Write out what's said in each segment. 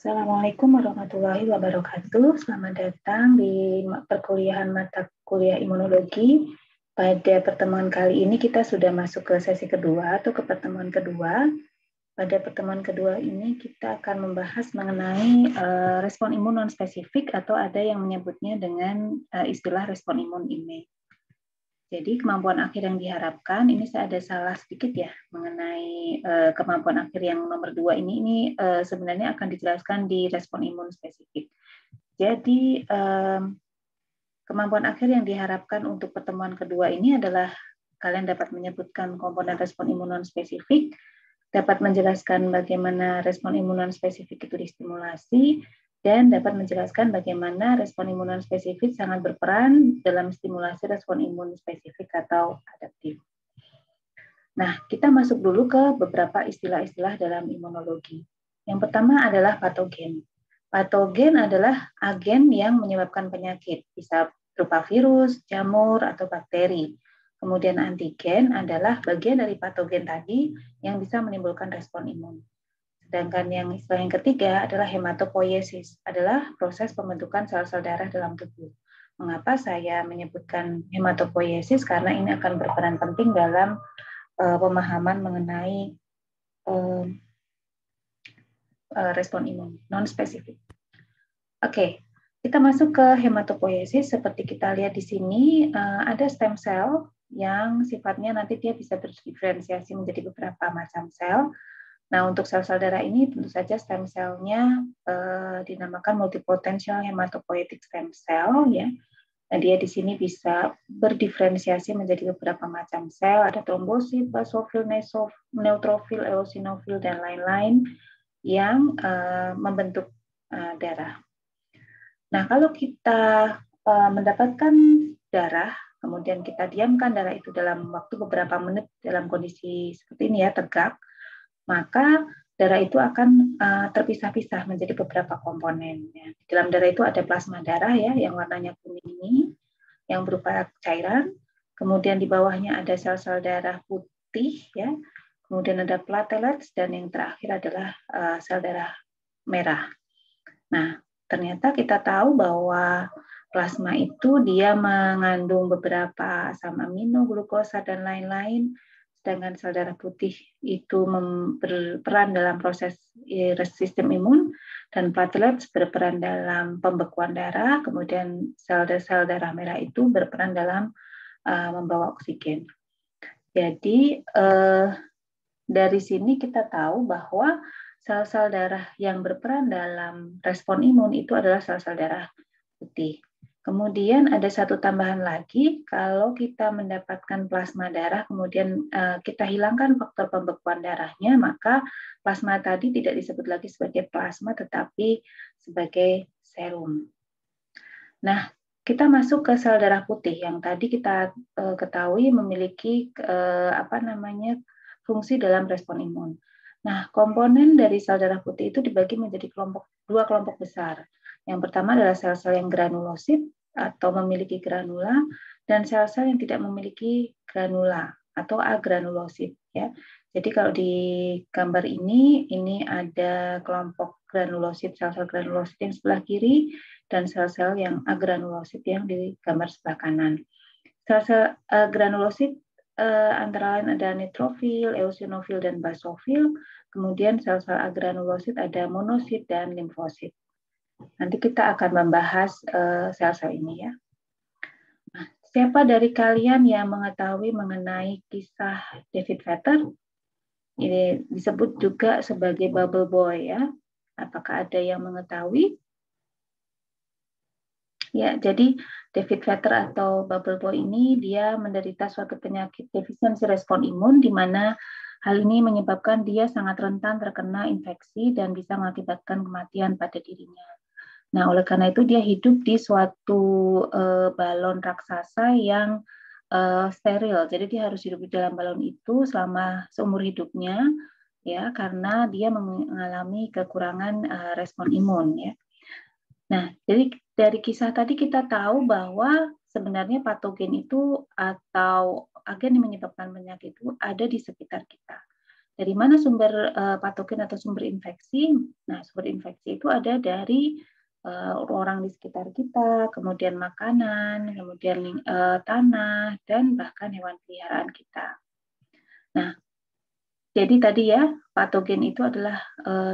Assalamualaikum warahmatullahi wabarakatuh. Selamat datang di perkuliahan mata kuliah imunologi. Pada pertemuan kali ini kita sudah masuk ke sesi kedua atau ke pertemuan kedua. Pada pertemuan kedua ini kita akan membahas mengenai respon imun non-spesifik atau ada yang menyebutnya dengan istilah respon imun innate. Jadi kemampuan akhir yang diharapkan, ini saya ada salah sedikit ya mengenai kemampuan akhir yang nomor 2 ini sebenarnya akan dijelaskan di respon imun spesifik. Jadi kemampuan akhir yang diharapkan untuk pertemuan kedua ini adalah kalian dapat menyebutkan komponen respon imun non spesifik, dapat menjelaskan bagaimana respon imun non spesifik itu distimulasi, dan dapat menjelaskan bagaimana respon imun non spesifik sangat berperan dalam stimulasi respon imun spesifik atau adaptif. Nah, kita masuk dulu ke beberapa istilah-istilah dalam imunologi. Yang pertama adalah patogen. Patogen adalah agen yang menyebabkan penyakit, bisa berupa virus, jamur, atau bakteri. Kemudian antigen adalah bagian dari patogen tadi yang bisa menimbulkan respon imun. Sedangkan istilah yang ketiga adalah hematopoiesis, adalah proses pembentukan sel-sel darah dalam tubuh. Mengapa saya menyebutkan hematopoiesis? Karena ini akan berperan penting dalam pemahaman mengenai respon imun non-spesifik. Oke, kita masuk ke hematopoiesis. Seperti kita lihat di sini, ada stem cell yang sifatnya nanti dia bisa berdiferensiasi menjadi beberapa macam sel. Nah, untuk sel-sel darah ini tentu saja stem cell-nya dinamakan multipotential hematopoietic stem cell ya. Nah, dia di sini bisa berdiferensiasi menjadi beberapa macam sel, ada trombosit, basofil, neutrofil, eosinofil dan lain-lain yang membentuk darah. Nah, kalau kita mendapatkan darah, kemudian kita diamkan darah itu dalam waktu beberapa menit dalam kondisi seperti ini ya, tegak, maka darah itu akan terpisah-pisah menjadi beberapa komponen. Ya. Di dalam darah itu ada plasma darah ya, yang warnanya kuning ini, yang berupa cairan. Kemudian di bawahnya ada sel-sel darah putih ya. Kemudian ada platelets dan yang terakhir adalah sel darah merah. Nah, ternyata kita tahu bahwa plasma itu dia mengandung beberapa asam amino, glukosa dan lain-lain. Sedangkan sel darah putih itu berperan dalam proses sistem imun dan platelets berperan dalam pembekuan darah, kemudian sel-sel darah merah itu berperan dalam membawa oksigen. Jadi dari sini kita tahu bahwa sel-sel darah yang berperan dalam respon imun itu adalah sel-sel darah putih. Kemudian ada satu tambahan lagi, kalau kita mendapatkan plasma darah, kemudian kita hilangkan faktor pembekuan darahnya, maka plasma tadi tidak disebut lagi sebagai plasma, tetapi sebagai serum. Nah, kita masuk ke sel darah putih yang tadi kita ketahui memiliki fungsi dalam respon imun. Nah, komponen dari sel darah putih itu dibagi menjadi dua kelompok besar. Yang pertama adalah sel-sel yang granulosit atau memiliki granula dan sel-sel yang tidak memiliki granula atau agranulosit ya. Jadi kalau di gambar ini ada kelompok granulosit, sel-sel granulosit yang sebelah kiri dan sel-sel yang agranulosit yang di gambar sebelah kanan. Sel-sel granulosit antara lain ada neutrofil, eosinofil dan basofil. Kemudian sel-sel agranulosit ada monosit dan limfosit. Nanti kita akan membahas sel-sel ini ya. Nah, siapa dari kalian yang mengetahui mengenai kisah David Vetter? Ini disebut juga sebagai bubble boy ya. Apakah ada yang mengetahui? Ya, jadi David Vetter atau bubble boy ini dia menderita suatu penyakit defisiensi respon imun di mana hal ini menyebabkan dia sangat rentan terkena infeksi dan bisa mengakibatkan kematian pada dirinya. Nah, oleh karena itu dia hidup di suatu balon raksasa yang steril. Jadi dia harus hidup di dalam balon itu selama seumur hidupnya, ya, karena dia mengalami kekurangan respon imun, ya. Nah, jadi dari kisah tadi kita tahu bahwa sebenarnya patogen itu atau agen yang menyebabkan penyakit itu ada di sekitar kita. Dari mana sumber patogen atau sumber infeksi? Nah, sumber infeksi itu ada dari orang di sekitar kita, kemudian makanan, kemudian tanah, dan bahkan hewan peliharaan kita. Nah, jadi tadi ya, patogen itu adalah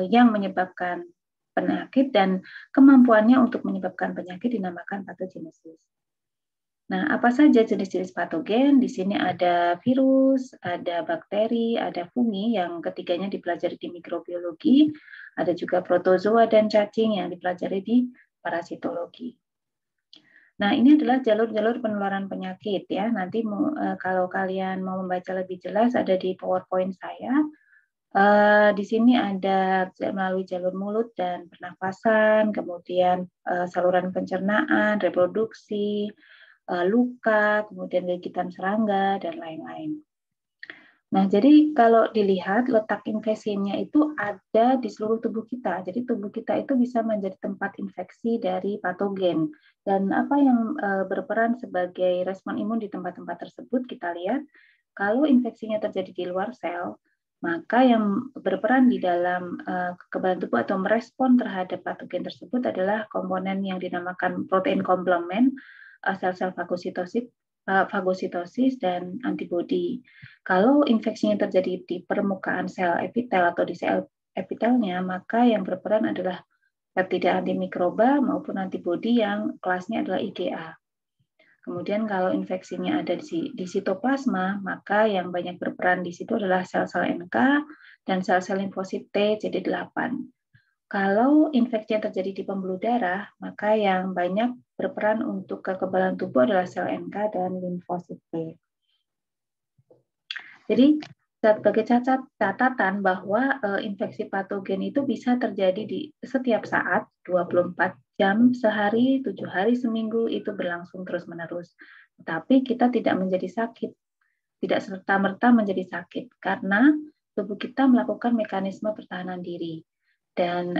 yang menyebabkan penyakit dan kemampuannya untuk menyebabkan penyakit dinamakan patogenesis. Nah, apa saja jenis-jenis patogen? Di sini ada virus, ada bakteri, ada fungi yang ketiganya dipelajari di mikrobiologi, ada juga protozoa dan cacing yang dipelajari di parasitologi. Nah, ini adalah jalur-jalur penularan penyakit ya. Nanti kalau kalian mau membaca lebih jelas ada di PowerPoint saya. Di sini ada melalui jalur mulut dan pernafasan, kemudian saluran pencernaan, reproduksi, luka, kemudian gigitan serangga, dan lain-lain. Nah, jadi kalau dilihat letak infeksinya itu ada di seluruh tubuh kita. Jadi tubuh kita itu bisa menjadi tempat infeksi dari patogen. Dan apa yang berperan sebagai respon imun di tempat-tempat tersebut kita lihat, kalau infeksinya terjadi di luar sel, maka yang berperan di dalam kekebalan tubuh atau merespon terhadap patogen tersebut adalah komponen yang dinamakan protein komplement, sel-sel fagositosis dan antibodi. Kalau infeksinya terjadi di permukaan sel epitel atau di sel epitelnya, maka yang berperan adalah peptida antimikroba maupun antibodi yang kelasnya adalah IgA. Kemudian kalau infeksinya ada di sitoplasma, maka yang banyak berperan di situ adalah sel-sel NK dan sel-sel limfosit T CD8. Kalau infeksi yang terjadi di pembuluh darah, maka yang banyak berperan untuk kekebalan tubuh adalah sel NK dan limfosit T. Jadi sebagai catatan bahwa infeksi patogen itu bisa terjadi di setiap saat, 24 jam sehari, 7 hari seminggu, itu berlangsung terus-menerus. Tapi kita tidak menjadi sakit, tidak serta-merta menjadi sakit, karena tubuh kita melakukan mekanisme pertahanan diri. Dan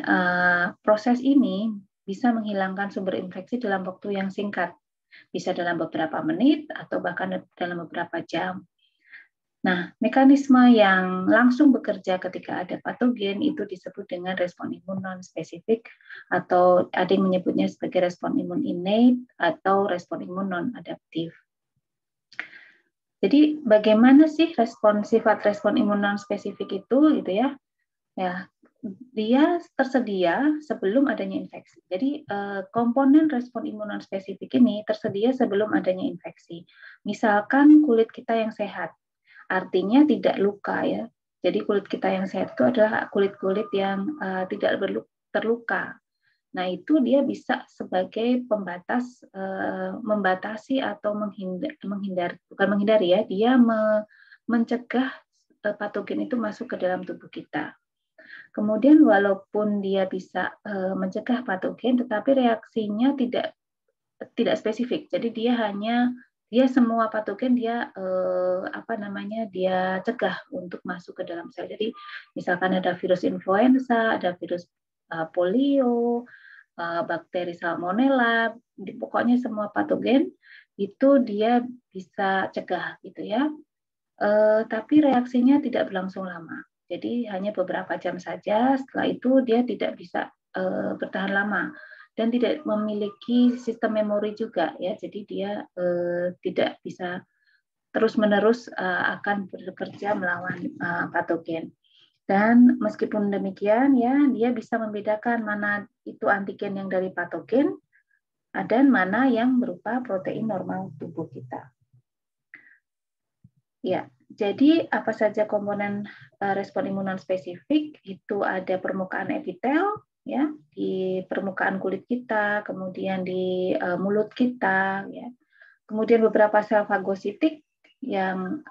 proses ini bisa menghilangkan sumber infeksi dalam waktu yang singkat, bisa dalam beberapa menit atau bahkan dalam beberapa jam. Nah, mekanisme yang langsung bekerja ketika ada patogen itu disebut dengan respon imun non-spesifik atau ada yang menyebutnya sebagai respon imun innate atau respon imun non-adaptif. Jadi bagaimana sih sifat respon imun non-spesifik itu gitu ya? Ya, dia tersedia sebelum adanya infeksi. Jadi komponen respon imun non-spesifik ini tersedia sebelum adanya infeksi. Misalkan kulit kita yang sehat, artinya tidak luka ya. Jadi kulit kita yang sehat itu adalah kulit-kulit yang tidak terluka. Nah, itu dia bisa sebagai pembatas, membatasi atau menghindari ya, dia mencegah patogen itu masuk ke dalam tubuh kita. Kemudian walaupun dia bisa mencegah patogen, tetapi reaksinya tidak spesifik. Jadi dia semua patogen dia dia cegah untuk masuk ke dalam sel. Jadi misalkan ada virus influenza, ada virus polio, bakteri salmonella, pokoknya semua patogen itu dia bisa cegah gitu ya. Tapi reaksinya tidak berlangsung lama. Jadi hanya beberapa jam saja, setelah itu dia tidak bisa bertahan lama dan tidak memiliki sistem memori juga ya. Jadi dia tidak bisa terus-menerus akan bekerja melawan patogen. Dan meskipun demikian ya, dia bisa membedakan mana itu antigen yang dari patogen dan mana yang berupa protein normal tubuh kita. Ya, jadi apa saja komponen respon imun non-spesifik? Itu ada permukaan epitel ya, di permukaan kulit kita, kemudian di mulut kita ya. Kemudian beberapa sel fagositik yang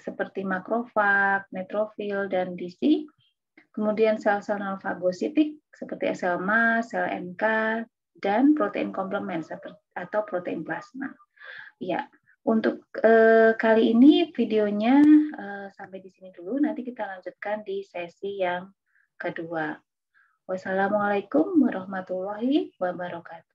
seperti makrofag, neutrofil, dan DC. Kemudian sel-sel non-fagositik seperti sel mast, sel NK, dan protein komplement atau protein plasma. Ya, untuk kali ini videonya sampai di sini dulu. Nanti kita lanjutkan di sesi yang kedua. Wassalamualaikum warahmatullahi wabarakatuh.